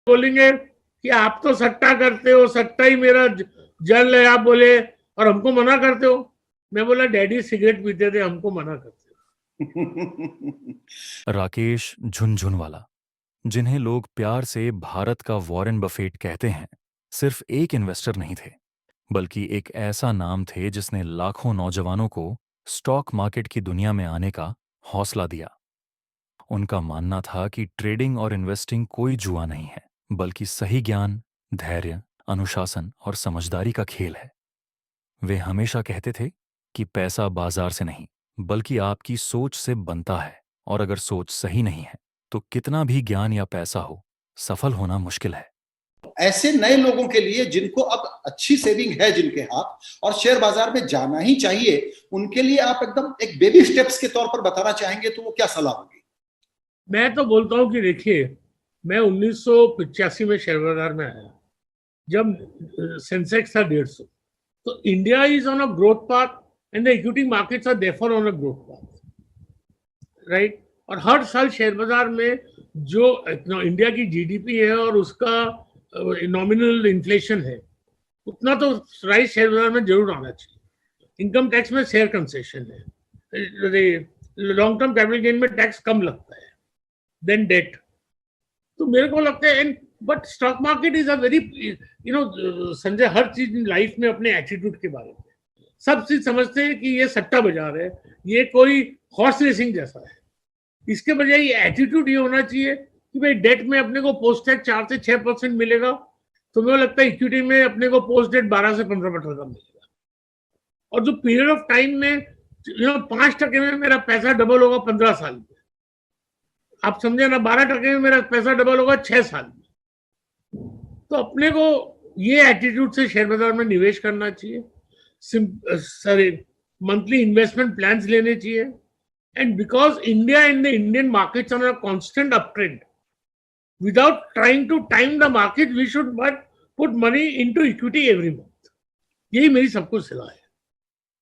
बोलेंगे कि आप तो सट्टा करते हो, सट्टा ही मेरा जल है, आप बोले, और हमको मना करते हो। मैं बोला डैडी सिगरेट पीते थे, हमको मना करते हो। राकेश झुनझुनवाला, जिन्हें लोग प्यार से भारत का वॉरेन बफेट कहते हैं, सिर्फ एक इन्वेस्टर नहीं थे, बल्कि एक ऐसा नाम थे जिसने लाखों नौजवानों को स्टॉक मार्केट की दुनिया में आने का हौसला दिया। उनका मानना था कि ट्रेडिंग और इन्वेस्टिंग कोई जुआ नहीं है, बल्कि सही ज्ञान, धैर्य, अनुशासन और समझदारी का खेल है। वे हमेशा कहते थे कि पैसा बाजार से नहीं, बल्कि आपकी सोच से बनता है, और अगर सोच सही नहीं है तो कितना भी ज्ञान या पैसा हो, सफल होना मुश्किल है। ऐसे नए लोगों के लिए जिनको अब अच्छी सेविंग है जिनके हाथ, और शेयर बाजार में जाना ही चाहिए, उनके लिए आप एकदम एक बेबी स्टेप्स के तौर पर बताना चाहेंगे तो वो क्या सलाह होगी? मैं तो बोलता हूं कि देखिए, मैं 1985 में शेयर बाजार में आया, जब सेंसेक्स था 150, तो India is on a growth path and the equity markets are therefore on a growth path, right. और हर साल शेयर बाजार में जो इंडिया की जीडीपी है और उसका नॉमिनल इन्फ्लेशन है, उतना तो राइस शेयर बाजार में जरूर आना चाहिए। इनकम टैक्स में शेयर कंसेशन है, लॉन्ग टर्म कैपिटल गेन में टैक्स कम लगता है देन डेट। तो मेरे को लगता है, but stock market is a very, Sanjay, हर चीज लाइफ में अपने एटीट्यूड के बारे में सब चीज समझते हैं कि ये सट्टा बाजार है, ये कोई हॉर्स रेसिंग जैसा है। इसके बजाय ये एटीट्यूड ये होना चाहिए कि भाई डेट में अपने को पोस्ट टैक्स 4 से 6% मिलेगा, तो मुझे लगता है इक्विटी में अपने को पोस्ट डेट 12 से 15% का मिलेगा। और जो पीरियड ऑफ टाइम में 5% में मेरा पैसा डबल होगा 15 साल में, आप समझे ना, 12% में मेरा पैसा डबल होगा 6 साल में। तो अपने को ये एटीट्यूड से शेयर बाजार में निवेश करना चाहिए, मंथली इन्वेस्टमेंट प्लान्स लेने चाहिए, and because India and the Indian markets are constant uptrend, without trying to time the market, we should but put money into equity every month. यही मेरी सबको सलाह है।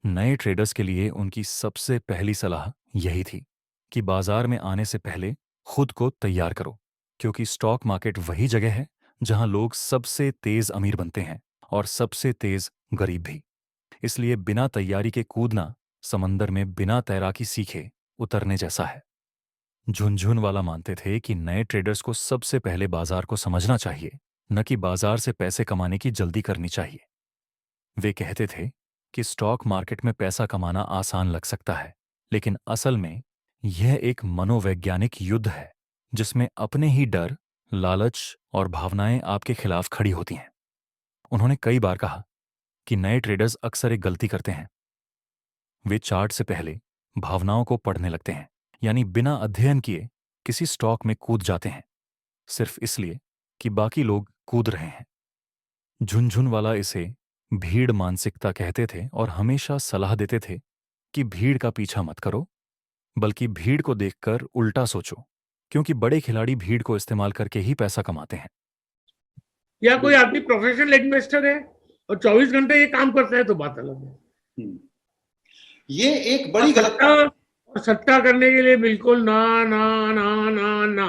नए ट्रेडर्स के लिए उनकी सबसे पहली सलाह यही थी कि बाजार में आने से पहले खुद को तैयार करो, क्योंकि स्टॉक मार्केट वही जगह है जहां लोग सबसे तेज अमीर बनते हैं और सबसे तेज गरीब भी। इसलिए बिना तैयारी के कूदना समंदर में बिना तैराकी सीखे उतरने जैसा है। झुनझुनवाला मानते थे कि नए ट्रेडर्स को सबसे पहले बाजार को समझना चाहिए, न कि बाजार से पैसे कमाने की जल्दी करनी चाहिए। वे कहते थे कि स्टॉक मार्केट में पैसा कमाना आसान लग सकता है, लेकिन असल में यह एक मनोवैज्ञानिक युद्ध है जिसमें अपने ही डर, लालच और भावनाएं आपके खिलाफ खड़ी होती हैं। उन्होंने कई बार कहा कि नए ट्रेडर्स अक्सर एक गलती करते हैं। वे चार्ट से पहले भावनाओं को पढ़ने लगते हैं, यानी बिना अध्ययन किए किसी स्टॉक में कूद जाते हैं, सिर्फ इसलिए कि बाकी लोग कूद रहे हैं। झुनझुनवाला इसे भीड़ मानसिकता कहते थे और हमेशा सलाह देते थे कि भीड़ का पीछा मत करो, बल्कि भीड़ को देखकर उल्टा सोचो, क्योंकि बड़े खिलाड़ी भीड़ को इस्तेमाल करके ही पैसा कमाते हैं। या कोई आदमी प्रोफेशनल इन्वेस्टर है और 24 घंटे ये काम करता है तो बात अलग है। ये एक बड़ी गलत, और सट्टा करने के लिए बिल्कुल ना ना ना ना ना।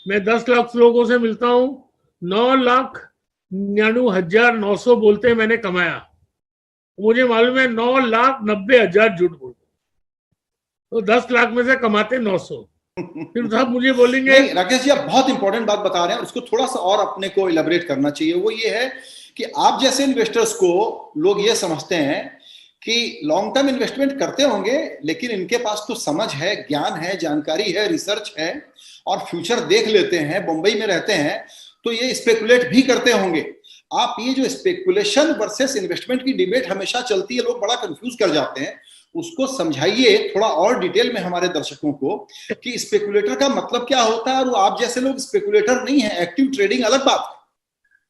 मैं 10 लाख लोगों से मिलता हूँ, 9,99,900 बोलते हैं मैंने कमाया, मुझे मालूम है 9,90,000 झूठ बोलते, तो 10 लाख में से कमाते 900। फिर साहब मुझे बोलेंगे। राकेश जी, आप बहुत इंपॉर्टेंट बात बता रहे हैं, उसको थोड़ा सा और अपने को इलेबोरेट करना चाहिए। वो ये है कि आप जैसे इन्वेस्टर्स को लोग ये समझते हैं कि लॉन्ग टर्म इन्वेस्टमेंट करते होंगे, लेकिन इनके पास तो समझ है, ज्ञान है, जानकारी है, रिसर्च है और फ्यूचर देख लेते हैं, मुंबई में रहते हैं, तो ये स्पेकुलेट भी करते होंगे। आप ये जो स्पेकुलेशन वर्सेस इन्वेस्टमेंट की डिबेट हमेशा चलती है, लोग बड़ा कंफ्यूज कर जाते हैं, उसको समझाइए थोड़ा और डिटेल में हमारे दर्शकों को कि स्पेकुलेटर का मतलब क्या होता है, और आप जैसे लोग स्पेकुलेटर नहीं है, एक्टिव ट्रेडिंग अलग बात है।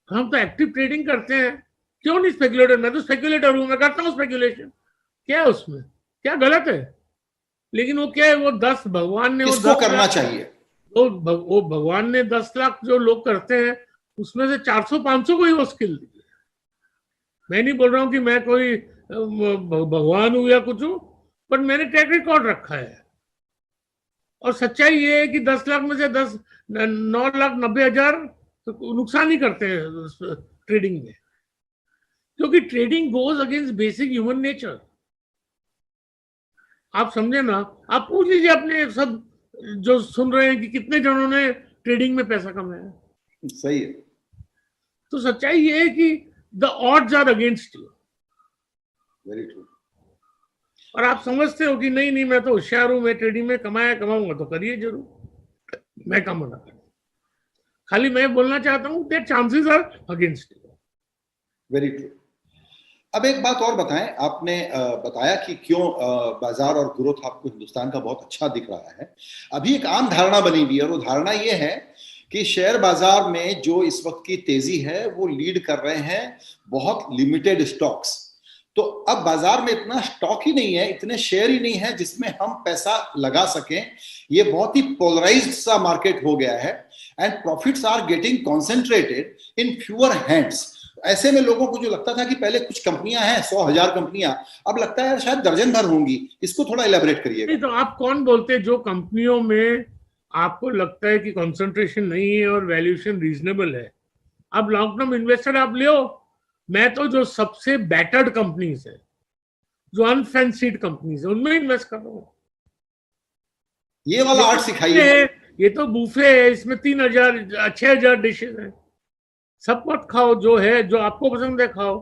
हम तो एक्टिव ट्रेडिंग करते हैं, क्यों नहीं स्पेकुलेटर? मैं तो स्पेकुलेटर हूं, मैं करता हूं स्पेकुलेशन, क्या है उसमें, क्या गलत है? लेकिन वो क्या है, वो 10 भगवान ने, किसको करना चाहिए? वो भगवान ने 10 लाख जो लोग करते हैं उसमें से 400-500 को ही वो स्किल दी। मैं नहीं बोल रहा हूं कि मैं कोई भगवान हूं या कुछ हूं, पर मैंने ट्रैक रिकॉर्ड रखा है। और सच्चाई ये है कि 10 लाख में से 9,90,000 तो नुकसान ही करते हैं ट्रेडिंग में, क्योंकि trading goes against basic human nature. आप समझे ना, आप पूछ लीजिए अपने सब जो सुन रहे हैं कि कितने जनों ने ट्रेडिंग में पैसा कमाया। सही है। तो सच्चाई ये है कि the odds are against you. Very true. और आप समझते हो कि नहीं नहीं मैं तो होशियार हूं, मैं ट्रेडिंग में कमाऊंगा, तो करिए जरूर, मैं कम मना करूं। खाली मैं बोलना चाहता हूं that chances are against you. Very true. अब एक बात और बताएं, आपने बताया कि क्यों बाजार और ग्रोथ आपको हिंदुस्तान का बहुत अच्छा दिख रहा है। अभी एक आम धारणा बनी हुई है, और वो धारणा ये है कि शेयर बाजार में जो इस वक्त की तेजी है वो लीड कर रहे हैं बहुत लिमिटेड स्टॉक्स। तो अब बाजार में इतना स्टॉक ही नहीं है, इतने शेयर ही नहीं है जिसमें हम पैसा लगा सकें। ये बहुत ही पोलराइज्ड सा मार्केट हो गया है, and profits are getting concentrated in fewer hands. ऐसे में लोगों को जो लगता था कि पहले कुछ कंपनियां हैं, 100,000 कंपनियां, अब लगता है शायद दर्जन भर होंगी। इसको थोड़ा इलेबोरेट करिएगा। नहीं तो आप कौन बोलते जो कंपनियों में आपको लगता है कि कंसंट्रेशन नहीं है और वैल्यूएशन रीजनेबल है, अब लॉन्ग टर्म इन्वेस्टर आप ले। मैं तो जो सबसे बैटर्ड कंपनीज है, जो अनफैंसीड कंपनीज है, उनमें इन्वेस्ट कर रहा हूँ। ये वाला आर्ट सिखाइए। ये तो बुफे है, इसमें 3,000 6,000 डिशेज हैं, सब मत खाओ, जो है जो आपको पसंद है खाओ,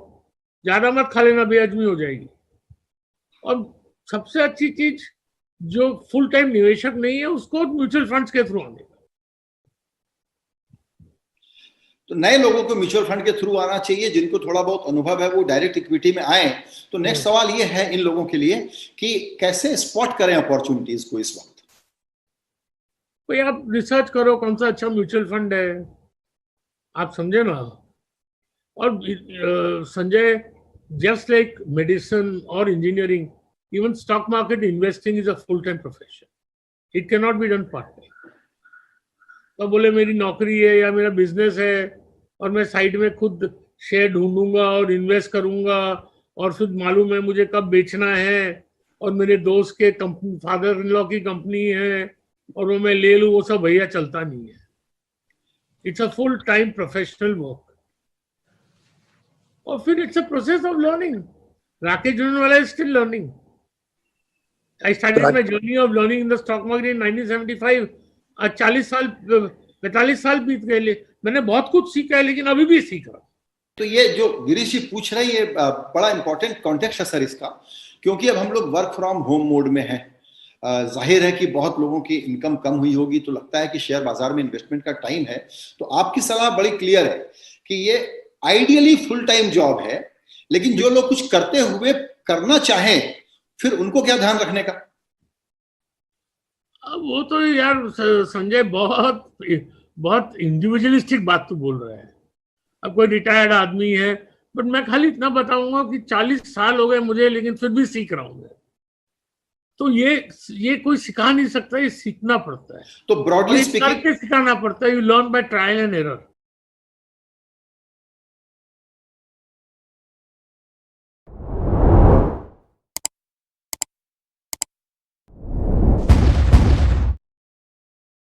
ज्यादा मत खा लेना, बेहजमी हो जाएगी। और सबसे अच्छी चीज, जो फुल टाइम निवेशक नहीं है उसको म्यूचुअल फंड्स के थ्रू आने। तो नए लोगों को म्यूचुअल फंड के थ्रू आना चाहिए, जिनको थोड़ा बहुत अनुभव है वो डायरेक्ट इक्विटी में आए। तो नेक्स्ट सवाल ये है इन लोगों के लिए कि कैसे स्पॉट करें अपॉर्चुनिटीज को इस वक्त। भाई आप रिसर्च करो कौन सा अच्छा म्यूचुअल फंड है, आप समझे ना। और संजय, जस्ट लाइक मेडिसिन और engineering, even stock market investing is a full time profession, it can not be done part time. तो बोले मेरी नौकरी है या मेरा बिजनेस है और मैं साइड में खुद शेयर ढूंढूंगा और इन्वेस्ट करूंगा, और फिर मालूम है मुझे कब बेचना है, और मेरे दोस्त के कंपनी, फादर इन लॉ की कंपनी है और वो मैं ले लूं, वो सब भैया चलता नहीं है। It's a full time professional work, और फिर it's a process of learning. Rakesh Jhunjhunwala is still learning. I started my journey of learning in the stock market in 1975। 40 साल 45 साल बीत गए, मैंने बहुत कुछ सीखा है, लेकिन अभी भी सीख रहा हूं। तो ये जो गिरीश जी पूछ रहे हैं, ये बड़ा इंपॉर्टेंट कॉन्टेक्स्ट है सर इसका, क्योंकि अब हम लोग वर्क फ्रॉम होम मोड में हैं। जाहिर है कि बहुत लोगों की इनकम कम हुई होगी, तो लगता है कि शेयर बाजार में इन्वेस्टमेंट का टाइम है। तो आपकी सलाह बड़ी क्लियर है कि ये आइडियली फुल टाइम जॉब है, लेकिन जो लोग कुछ करते हुए करना चाहें, फिर उनको क्या ध्यान रखने का। वो तो यार संजय बहुत बहुत इंडिविजुअलिस्टिक बात तो बोल रहा है। अब कोई रिटायर्ड आदमी है, बट मैं खाली इतना बताऊंगा कि 40 साल हो गए मुझे, लेकिन फिर भी सीख रहा हूं मैं। तो ये कोई सिखा नहीं सकता, ये सीखना पड़ता है। तो ब्रॉडली स्पीकिंग सिखाना पड़ता है, you learn by trial and error.